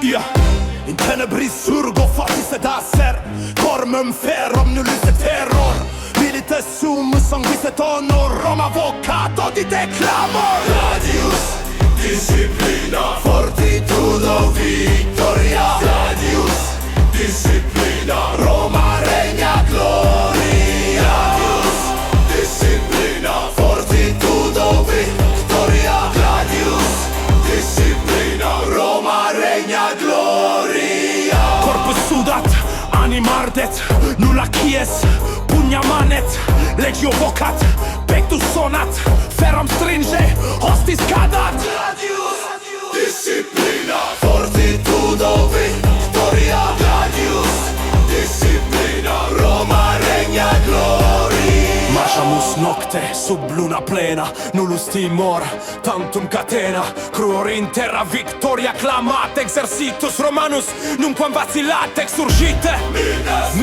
Yeah. In tenebris surgo fatise da ser Cormum ferum nullise terror Milite sum sanguiset honor Rom avvocato di declamor Gladius, disciplina Fortitudo, victoria Gladius, disciplina Roma regna gloria Gladius, disciplina Fortitudo, victoria Gladius, disciplina Roma regna gloria Corpus sudat, anima ardet Nulla quies, pugna manet Legio vocat, pectus sonat Feram stringe, hostis cadat Gladius, disciplina Fortitudo, victoria Gladius, disciplina Roma regna gloria Marchamus nocte sub luna plena Nullus timor, tantum catena Cruor in terra victoria clamat Exercitus Romanus nunquam vacillat exurgite Mines